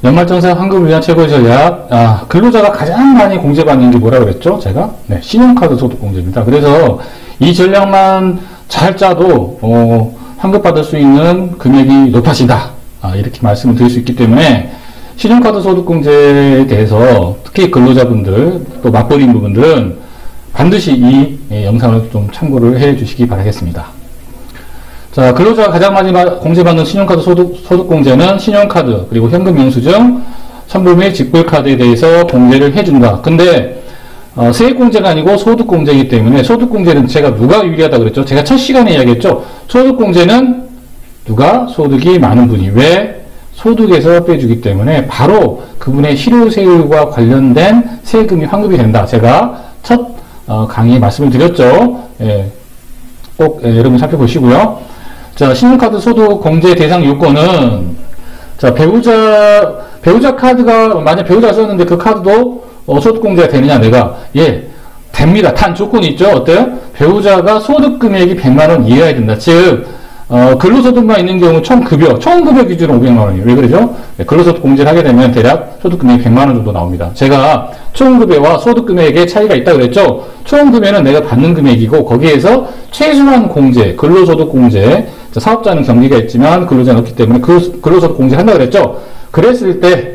연말정산 환급을 위한 최고의 전략. 근로자가 가장 많이 공제받는 게 뭐라 그랬죠? 제가? 네, 신용카드 소득공제입니다. 그래서 이 전략만 잘 짜도, 환급받을 수 있는 금액이 높아진다. 이렇게 말씀을 드릴 수 있기 때문에, 신용카드 소득공제에 대해서 특히 근로자분들, 또 맞벌이인 부분들은 반드시 이 영상을 좀 참고를 해 주시기 바라겠습니다. 자, 근로자가 가장 많이 공제받는 신용카드 소득공제는 신용카드, 그리고 현금 영수증, 선불 및 직불카드에 대해서 공제를 해준다. 근데, 세액공제가 아니고 소득공제이기 때문에 소득공제는 제가 누가 유리하다 그랬죠? 제가 첫 시간에 이야기했죠? 소득공제는 누가 소득이 많은 분이 왜 소득에서 빼주기 때문에 바로 그분의 실효세율과 관련된 세금이 환급이 된다. 제가 첫 강의에 말씀을 드렸죠. 예, 꼭 여러분 살펴보시고요. 자, 신용카드 소득 공제 대상 요건은, 자, 배우자 카드가, 만약 배우자가 썼는데 그 카드도 소득 공제가 되느냐, 내가. 예, 됩니다. 단 조건이 있죠. 어때요? 배우자가 소득 금액이 100만원 이하야 된다. 즉, 근로소득만 있는 경우 총 급여 기준으로 500만원이에요. 왜 그러죠? 네, 근로소득 공제를 하게 되면 대략 소득 금액이 100만원 정도 나옵니다. 제가 총 급여와 소득 금액에 차이가 있다고 그랬죠? 총 급여는 내가 받는 금액이고, 거기에서 최소한 공제, 근로소득 공제, 사업자는 경비가 있지만 근로자는 없기 때문에 그 근로소득 공제 한다고 그랬죠? 그랬을 때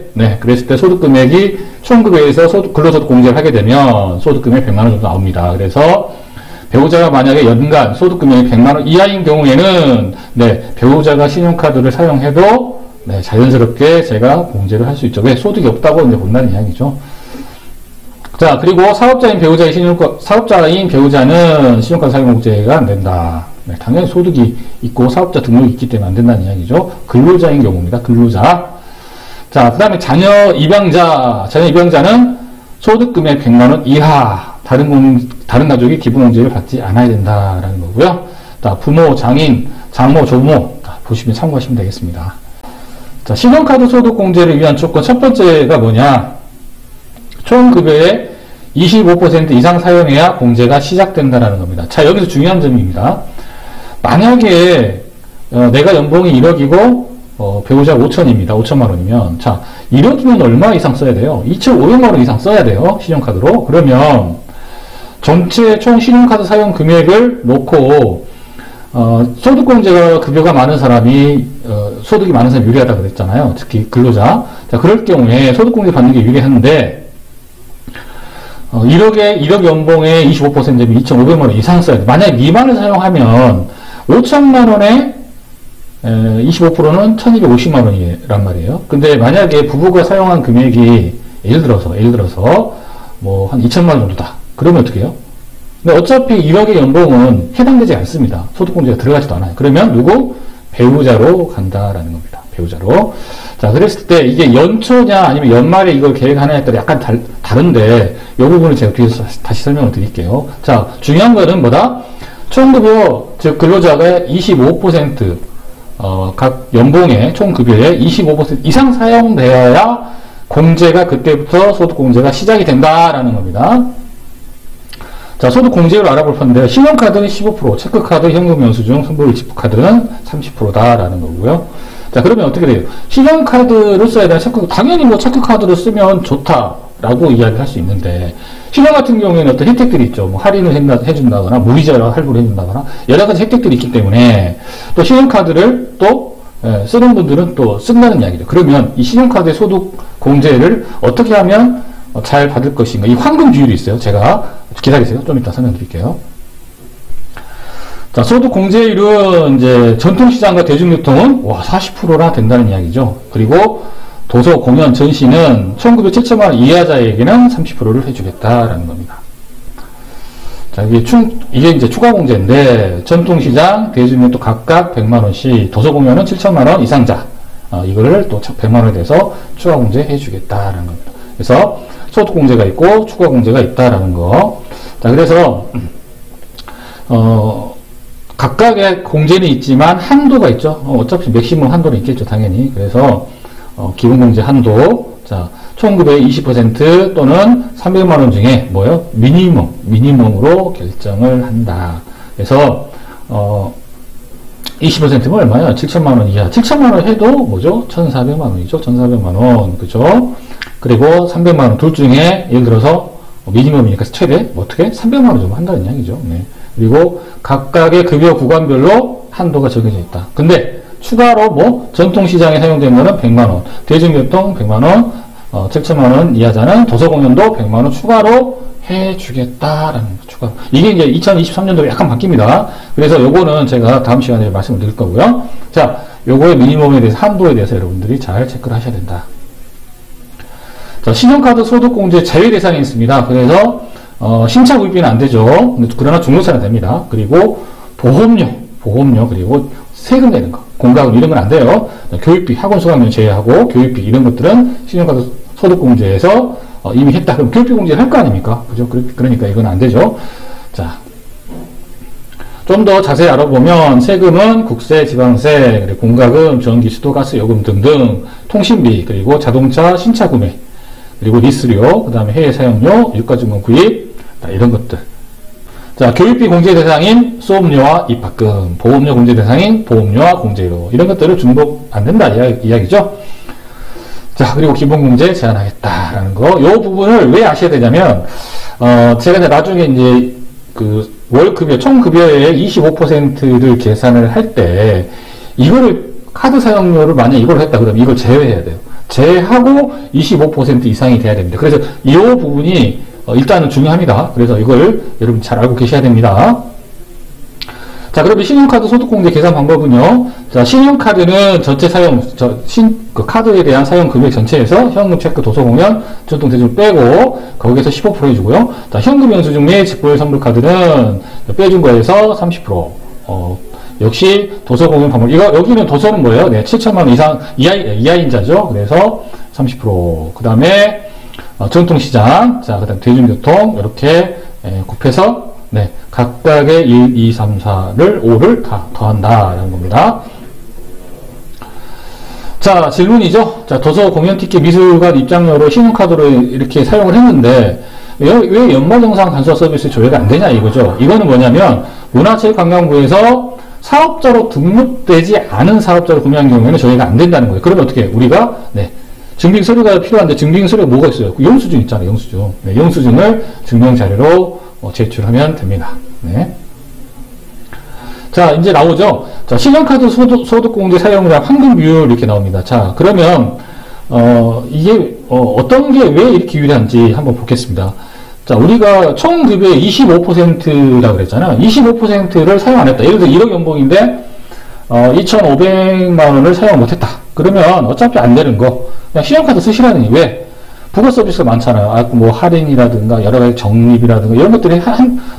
소득 금액이 총 급여에서 근로소득 공제를 하게 되면 소득 금액 100만원 정도 나옵니다. 그래서 배우자가 만약에 연간 소득 금액이 100만원 이하인 경우에는, 배우자가 신용카드를 사용해도, 자연스럽게 제가 공제를 할 수 있죠. 왜? 소득이 없다고 이제 본다는 이야기죠. 자, 그리고 사업자인 배우자는 신용카드 사용 공제가 안 된다. 당연히 소득이 있고 사업자 등록이 있기 때문에 안 된다는 이야기죠. 근로자인 경우입니다. 근로자. 자, 그 다음에 자녀 입양자는 소득 금액 100만원 이하. 다른 가족이 기본공제를 받지 않아야 된다라는 거고요. 자, 부모, 장인, 장모, 조모, 보시면 참고하시면 되겠습니다. 자, 신용카드 소득공제를 위한 조건 첫 번째가 뭐냐? 총 급여의 25% 이상 사용해야 공제가 시작된다라는 겁니다. 자, 여기서 중요한 점입니다. 만약에 내가 연봉이 1억이고 배우자가 5천입니다. 5천만 원이면, 자, 1억이면 얼마 이상 써야 돼요? 2,500만 원 이상 써야 돼요. 신용카드로. 그러면 전체 총 신용카드 사용 금액을 놓고 소득공제가 급여가 많은 사람이 소득이 많은 사람이 유리하다 그랬잖아요. 특히 근로자. 자, 그럴 경우에 소득공제 받는 게 유리한데 1억 연봉에 25%면 2,500만 원 이상 써야 돼. 만약에 미만을 사용하면 5천만 원에 25%는 1,250만 원이란 말이에요. 근데 만약에 부부가 사용한 금액이 예를 들어서 뭐 한 2천만 원 정도다. 그러면 어떻게 해요? 근데 어차피 1억의 연봉은 해당되지 않습니다. 소득공제가 들어가지도 않아요. 그러면 누구? 배우자로 간다라는 겁니다. 배우자로. 자, 그랬을 때 이게 연초냐 아니면 연말에 이걸 계획하느냐에 따라 약간 다른데 이 부분을 제가 뒤에서 다시 설명을 드릴게요. 자, 중요한 거는 뭐다? 총급여, 즉 근로자가 25% 각 연봉의 총급여의 25% 이상 사용되어야 공제가 그때부터 소득공제가 시작이 된다라는 겁니다. 자, 소득공제를 알아볼 건데, 신용카드는 15%, 체크카드, 현금영수증, 선불 지불카드는 30%다라는 거고요. 자, 그러면 어떻게 돼요? 신용카드를 써야 되나, 당연히 뭐 체크카드를 쓰면 좋다라고 이야기를 할 수 있는데, 신용 같은 경우에는 어떤 혜택들이 있죠. 뭐 할인을 해준다거나, 무이자 할부를 해준다거나, 여러 가지 혜택들이 있기 때문에, 또 신용카드를 또, 쓰는 분들은 또 쓴다는 이야기죠. 그러면 이 신용카드의 소득공제를 어떻게 하면 잘 받을 것인가. 이 황금 비율이 있어요. 제가 기다리세요. 좀 이따 설명드릴게요. 자, 소득 공제율은 이제 전통시장과 대중유통은 40%나 된다는 이야기죠. 그리고 도서, 공연, 전시는 1907천만 원 이하자에게는 30%를 해주겠다라는 겁니다. 자, 이게 이제 추가 공제인데, 전통시장, 대중유통 각각 100만 원씩, 도서, 공연은 7천만 원 이상자, 이거를 또 100만 원에 대해서 추가 공제 해주겠다라는 겁니다. 그래서 소득 공제가 있고 추가 공제가 있다라는 거. 자, 그래서 각각의 공제는 있지만 한도가 있죠. 어차피 맥시멈 한도는 있겠죠, 당연히. 그래서 기본 공제 한도, 자, 총급의 20% 또는 300만 원 중에 뭐요? 미니멈으로 결정을 한다. 그래서 20%면 얼마야? 7천만 원 이하. 7천만 원 해도 뭐죠? 1,400만 원이죠. 1,400만 원. 그죠? 그리고 300만 원. 둘 중에 예를 들어서 미니멈이니까 최대 어떻게? 300만 원 정도 한다는 이야기죠. 네. 그리고 각각의 급여 구간별로 한도가 정해져 있다. 근데 추가로 뭐 전통시장에 사용된 거는 100만 원, 대중교통 100만 원, 7천만 원 이하자는 도서공연도 100만 원 추가로 해주겠다라는 거. 추가. 이게 이제 2023년도로 약간 바뀝니다. 그래서 요거는 제가 다음 시간에 말씀을 드릴 거고요. 자, 요거의 미니멈에 대해서 한도에 대해서 여러분들이 잘 체크를 하셔야 된다. 자, 신용카드 소득공제 제외 대상이 있습니다. 그래서 신차 구입비는 안 되죠. 그러나 중고차는 됩니다. 그리고 보험료 그리고 세금 내는 거, 공과금 이런 건 안 돼요. 교육비, 학원 수강료 제외하고 교육비 이런 것들은 신용카드 소득공제에서 이미 했다. 그럼 교육비 공제를 할 거 아닙니까? 그죠? 그러니까 이건 안 되죠. 자, 좀 더 자세히 알아보면 세금은 국세, 지방세, 그리고 공과금, 전기, 수도, 가스, 요금 등등, 통신비, 그리고 자동차 신차 구매, 그리고 리스료, 그 다음에 해외 사용료, 유가증권 구입, 이런 것들. 자, 교육비 공제 대상인 수업료와 입학금, 보험료 공제 대상인 보험료와 공제료, 이런 것들을 중복 안 된다 이야기죠. 자, 그리고 기본공제 제한하겠다라는 거. 요 부분을 왜 아셔야 되냐면, 제가 나중에 이제 그 월급여, 총급여의 25%를 계산을 할 때, 이거를, 카드 사용료를 만약 이걸 했다 그러면 이걸 제외해야 돼요. 제외하고 25% 이상이 돼야 됩니다. 그래서 이 부분이 일단은 중요합니다. 그래서 이걸 여러분 잘 알고 계셔야 됩니다. 자, 그러면 신용카드 소득공제 계산 방법은요. 자, 신용카드는 전체 사용, 그 카드에 대한 사용 금액 전체에서 현금, 체크, 도서공연, 전통대출 빼고 거기에서 15% 해주고요. 자, 현금 영수증 및 직보율 선불카드는 빼준 거에서 30%. 역시 도서공연 방법. 여기는 도서는 뭐예요? 네, 7천만 원 이상 이하인자죠. 그래서 30%. 그 다음에 전통시장, 자, 그 다음 대중교통 이렇게 곱해서 네, 각각의 1, 2, 3, 4를 5를 다 더한다라는 겁니다. 자, 질문이죠. 자, 도서 공연 티켓 미술관 입장료로 신용카드로 이렇게 사용을 했는데 왜 연말정산 간소화 서비스 조회가 안 되냐 이거죠. 이거는 뭐냐면 문화체육관광부에서 사업자로 등록되지 않은 사업자로 구매한 경우에는 조회가 안 된다는 거예요. 그러면 어떻게 우리가 네, 증빙 서류가 필요한데 증빙 서류가 뭐가 있어요? 영수증 있잖아요. 영수증. 네, 영수증을 증명 자료로 제출하면 됩니다. 네. 자, 이제 나오죠. 자, 신용카드 소득공제 사용량 환급 비율 이렇게 나옵니다. 자, 그러면 이게 어떤 게 왜 이렇게 유리한지 한번 보겠습니다. 자, 우리가 총 급여의 25%라고 그랬잖아요. 25%를 사용 안 했다. 예를 들어 1억 연봉인데 2,500만 원을 사용 못했다. 그러면 어차피 안 되는 거 그냥 신용카드 쓰시라는 게 왜? 부가 서비스가 많잖아요. 뭐 할인이라든가 여러 가지 적립이라든가 이런 것들이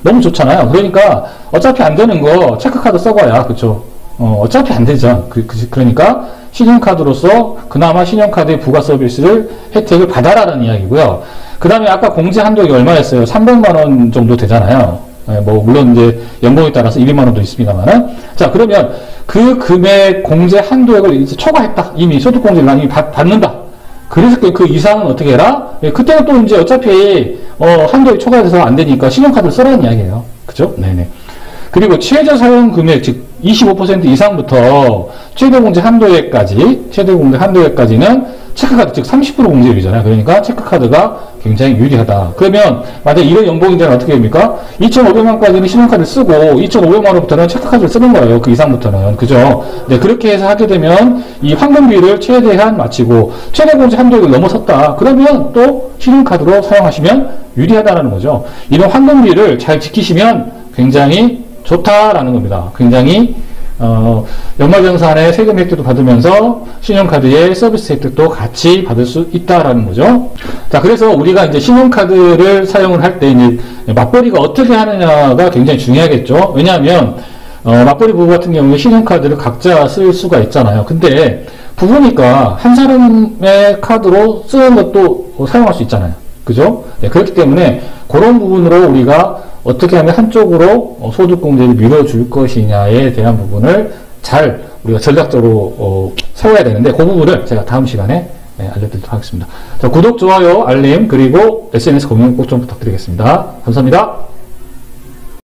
너무 좋잖아요. 그러니까 어차피 안 되는 거 체크카드 써봐야 그쵸? 어차피 안 되죠. 그러니까 신용카드로서 그나마 신용카드의 부가 서비스를 혜택을 받아라는 이야기고요. 그 다음에 아까 공제 한도가 얼마였어요? 300만 원 정도 되잖아요. 뭐 물론 이제 연봉에 따라서 200만 원도 있습니다만은. 자, 그러면 그 금액 공제 한도액을 이제 초과했다. 이미 소득공제를 난 이미 받는다. 그래서 그 이상은 어떻게 해라? 그때는 또 이제 어차피 한도에 초과돼서 안 되니까 신용카드를 쓰라는 이야기예요. 그죠? 네네. 그리고 최저 사용 금액, 즉 25% 이상부터 최대 공제 한도액까지는 체크카드, 즉 30% 공제율이잖아요. 그러니까 체크카드가 굉장히 유리하다. 그러면 만약 1억 연봉인자는 어떻게 됩니까? 2,500만까지는 신용카드를 쓰고 2,500만 원부터는 체크카드를 쓰는 거예요. 그 이상부터는. 그죠? 네, 그렇게 해서 하게 되면 이 환급비를 최대한 마치고 최대 공제 한도액을 넘어섰다. 그러면 또 신용카드로 사용하시면 유리하다는 거죠. 이런 환급비를 잘 지키시면 굉장히 좋다라는 겁니다. 굉장히 연말정산의 세금 혜택도 받으면서 신용카드의 서비스 혜택도 같이 받을 수 있다라는 거죠. 자, 그래서 우리가 이제 신용카드를 사용을 할 때 이제 맞벌이가 어떻게 하느냐가 굉장히 중요하겠죠. 왜냐하면 맞벌이 부부 같은 경우에 신용카드를 각자 쓸 수가 있잖아요. 근데 부부니까 한 사람의 카드로 쓰는 것도 사용할 수 있잖아요. 그죠? 네, 그렇기 때문에 그런 부분으로 우리가 어떻게 하면 한쪽으로 소득공제를 밀어줄 것이냐에 대한 부분을 잘 우리가 전략적으로 세워야 되는데 그 부분을 제가 다음 시간에 알려드리도록 하겠습니다. 자, 구독, 좋아요, 알림 그리고 SNS 공유 꼭 좀 부탁드리겠습니다. 감사합니다.